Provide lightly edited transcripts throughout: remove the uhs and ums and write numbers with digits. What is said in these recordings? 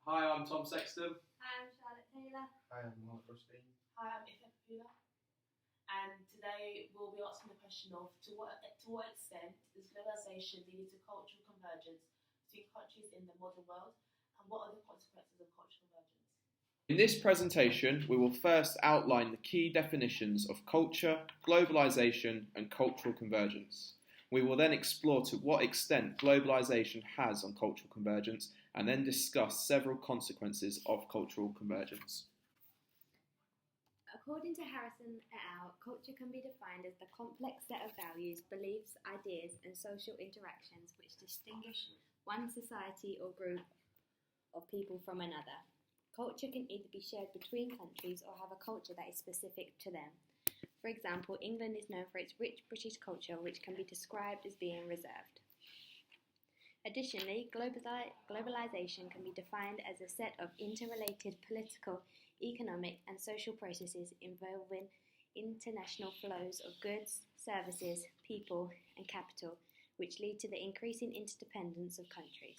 Hi, I'm Tom Sexton. Hi, I'm Charlotte Taylor. Hi, I'm Mark Rusty. Hi, I'm Ife Papula, and today we'll be asking the question of to what extent is globalisation leading to cultural convergence between countries in the modern world, and what are the consequences of cultural convergence? In this presentation, we will first outline the key definitions of culture, globalisation, and cultural convergence. We will then explore to what extent globalisation has on cultural convergence, and then discuss several consequences of cultural convergence. According to Harrison et al., culture can be defined as the complex set of values, beliefs, ideas, and social interactions which distinguish one society or group of people from another. Culture can either be shared between countries or have a culture that is specific to them. For example, England is known for its rich British culture, which can be described as being reserved. Additionally, globalization can be defined as a set of interrelated political, economic, and social processes involving international flows of goods, services, people, and capital, which lead to the increasing interdependence of countries.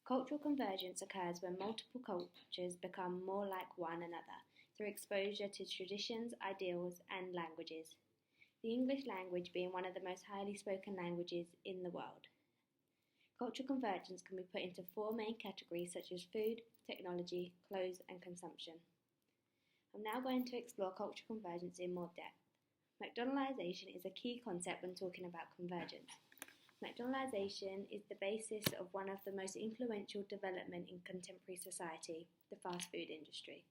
Cultural convergence occurs when multiple cultures become more like one another through exposure to traditions, ideals, and languages. The English language being one of the most highly spoken languages in the world. Cultural convergence can be put into four main categories such as food, technology, clothes, and consumption. I'm now going to explore cultural convergence in more depth. McDonaldization is a key concept when talking about convergence. McDonaldization is the basis of one of the most influential developments in contemporary society, the fast food industry.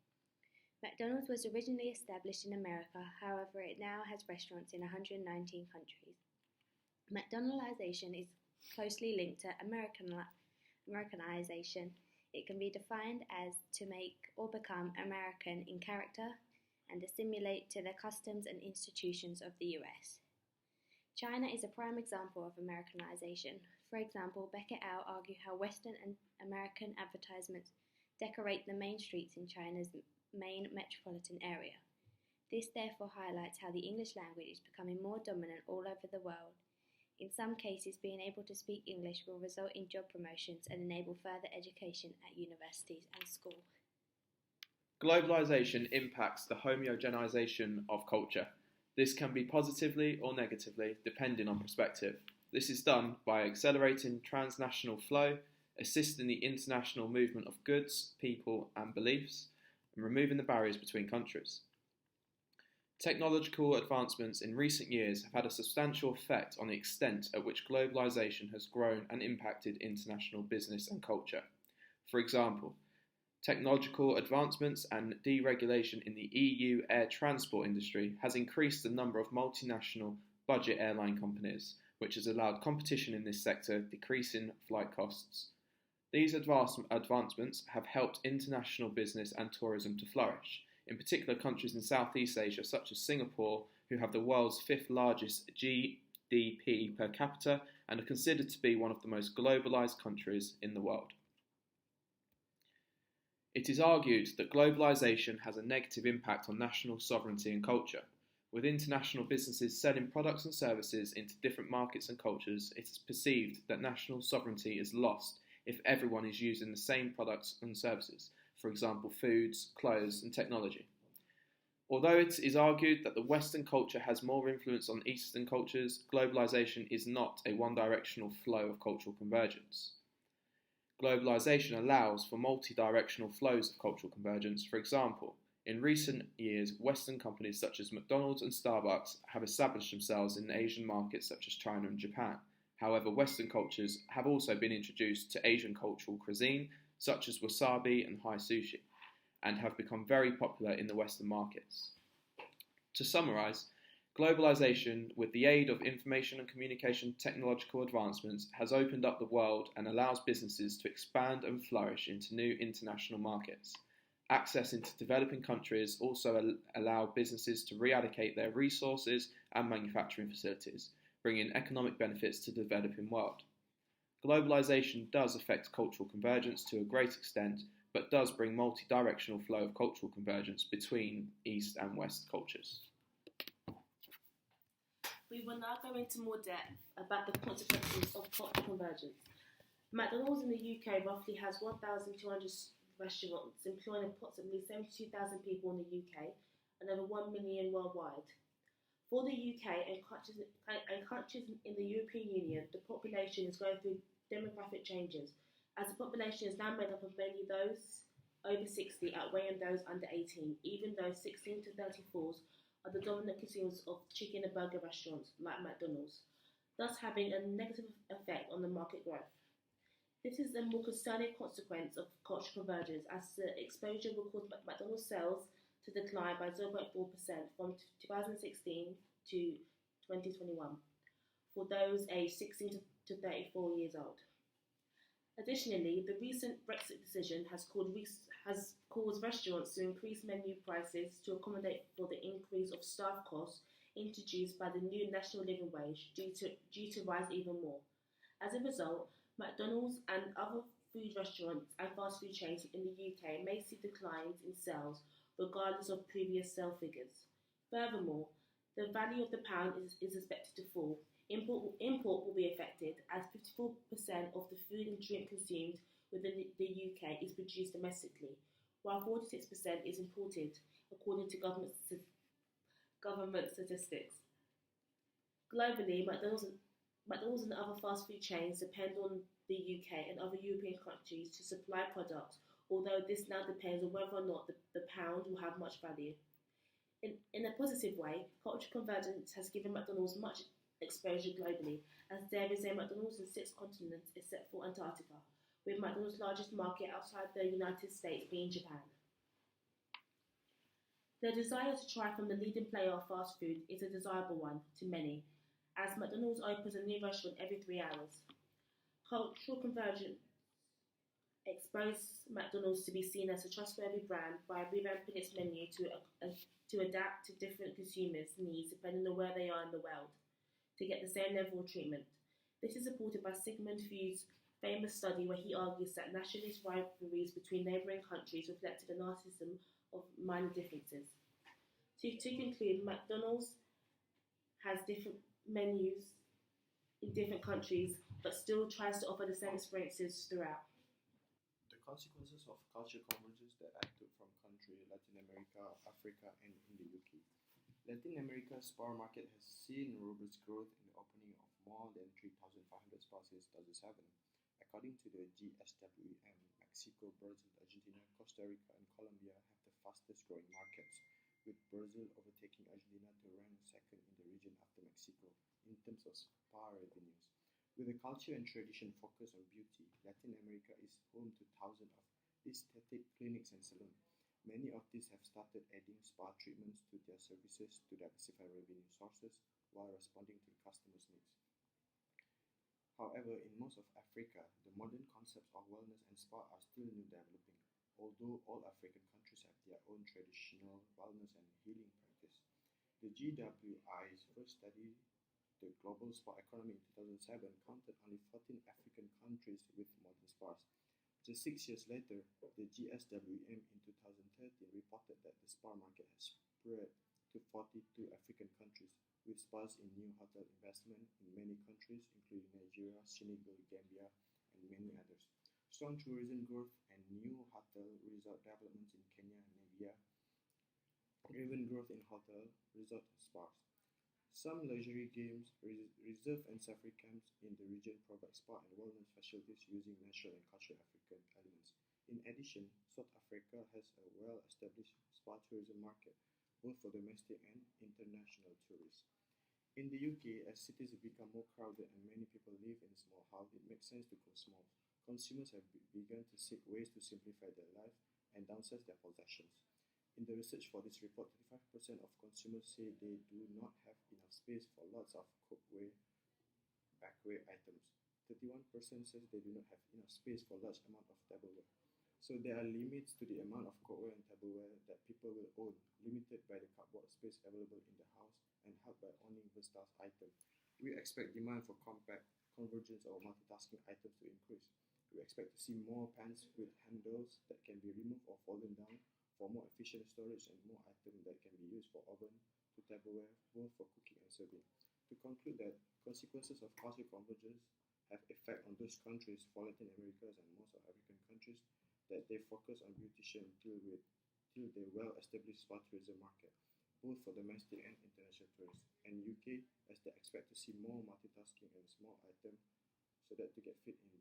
McDonald's was originally established in America, however it now has restaurants in 119 countries. McDonaldization is closely linked to Americanization. It can be defined as to make or become American in character and assimilate to the customs and institutions of the US. China is a prime example of Americanization. For example, Beckett et al. Argue how Western and American advertisements decorate the main streets in China's main metropolitan area. This therefore highlights how the English language is becoming more dominant all over the world. In some cases, being able to speak English will result in job promotions and enable further education at universities and schools. Globalisation impacts the homogenization of culture. This can be positively or negatively, depending on perspective. This is done by accelerating transnational flow, assisting the international movement of goods, people, and beliefs, and removing the barriers between countries. Technological advancements in recent years have had a substantial effect on the extent at which globalisation has grown and impacted international business and culture. For example, technological advancements and deregulation in the EU air transport industry has increased the number of multinational budget airline companies, which has allowed competition in this sector, decreasing flight costs. These advancements have helped international business and tourism to flourish, in particular countries in Southeast Asia such as Singapore, who have the world's fifth largest GDP per capita and are considered to be one of the most globalised countries in the world. It is argued that globalisation has a negative impact on national sovereignty and culture. With international businesses selling products and services into different markets and cultures, it is perceived that national sovereignty is lost if everyone is using the same products and services, for example foods, clothes and technology. Although it is argued that the Western culture has more influence on Eastern cultures, globalisation is not a one-directional flow of cultural convergence. Globalisation allows for multi-directional flows of cultural convergence. For example, in recent years, Western companies such as McDonald's and Starbucks have established themselves in Asian markets such as China and Japan. However, Western cultures have also been introduced to Asian cultural cuisine, such as wasabi and Thai sushi, and have become very popular in the Western markets. To summarise, globalisation, with the aid of information and communication technological advancements, has opened up the world and allows businesses to expand and flourish into new international markets. Access into developing countries also allow businesses to reallocate their resources and manufacturing facilities, bringing economic benefits to the developing world. Globalisation does affect cultural convergence to a great extent, but does bring multi-directional flow of cultural convergence between East and West cultures. We will now go into more depth about the consequences of cultural convergence. McDonald's in the UK roughly has 1,200 restaurants, employing approximately 72,000 people in the UK and over 1 million worldwide. For the UK and countries in the European Union, the population is going through demographic changes, as the population is now made up of mainly those over 60 outweighing those under 18, even though 16 to 34s are the dominant consumers of chicken and burger restaurants like McDonald's, thus having a negative effect on the market growth. This is a more concerning consequence of cultural convergence, as the exposure will cause McDonald's sales to decline by 0.4% from 2016 to 2021 for those aged 16 to 34 years old. Additionally, the recent Brexit decision has caused restaurants to increase menu prices to accommodate for the increase of staff costs introduced by the new national living wage due to rise even more. As a result, McDonald's and other food restaurants and fast food chains in the UK may see declines in sales regardless of previous sale figures. Furthermore, the value of the pound is expected to fall. Import will be affected, as 54% of the food and drink consumed within the UK is produced domestically, while 46% is imported, according to government statistics. Globally, McDonald's and other fast food chains depend on the UK and other European countries to supply products, although this now depends on whether or not the pound will have much value. In a positive way, cultural convergence has given McDonald's much exposure globally, as there is a McDonald's in 6 continents except for Antarctica, with McDonald's largest market outside the United States being Japan. The desire to try from the leading player of fast food is a desirable one to many, as McDonald's opens a new restaurant every 3 hours. Cultural convergence exposed McDonald's to be seen as a trustworthy brand by revamping its menu to adapt to different consumers' needs depending on where they are in the world, to get the same level of treatment. This is supported by Sigmund Freud's famous study where he argues that nationalist rivalries between neighbouring countries reflected a narcissism of minor differences. To conclude, McDonald's has different menus in different countries, but still tries to offer the same experiences throughout. The consequences of cultural convergence that I took from country Latin America, Africa, and in the UK. Latin America's spar market has seen robust growth in the opening of more than 3,500 spars since 2007. According to the GSWM, Mexico, Brazil, Argentina, Costa Rica, and Colombia have the fastest growing markets, with Brazil overtaking Argentina to rank second in the region after Mexico in terms of spa revenues. With a culture and tradition focused on beauty, Latin America is home to thousands of aesthetic clinics and salons. Many of these have started adding spa treatments to their services to diversify revenue sources while responding to the customers' needs. However, in most of Africa, the modern concepts of wellness and spa are still new developing, although all African countries have their own traditional wellness and healing practice. The GWI's first study, the Global Spa Economy in 2007, counted only 14 African countries with modern spas. Just 6 years later, the GSWM in 2013 reported that the spa market has spread to 42 African countries, with spas in new hotel investment in many countries, including Nigeria, Senegal, Gambia, and many others. Strong tourism growth and new hotel resort developments in Kenya and Namibia, driven growth in hotel, resort, and spas. Some luxury games, resort and safari camps in the region provide spa and wellness facilities using natural and cultural African elements. In addition, South Africa has a well-established spa tourism market, both for domestic and international tourists. In the UK, as cities become more crowded and many people live in small houses, it makes sense to go small. Consumers have begun to seek ways to simplify their lives and downsize their possessions. In the research for this report, 35% of consumers say they do not have enough space for lots of cookware, backware items. 31% says they do not have enough space for large amount of tableware. So there are limits to the amount of cookware and tableware that people will own, limited by the cupboard space available in the house and helped by owning versatile items. We expect demand for compact, convergence or multitasking items to increase. We expect to see more pans with handles that can be removed or fallen down, for more efficient storage and more items that can be used for oven to tableware, both for cooking and serving. To conclude that consequences of cultural convergence have effect on those countries for Latin America and most of African countries that they focus on beautician till the well-established spa tourism market, both for domestic and international tourists, and UK as they expect to see more multitasking and small items so that to get fit in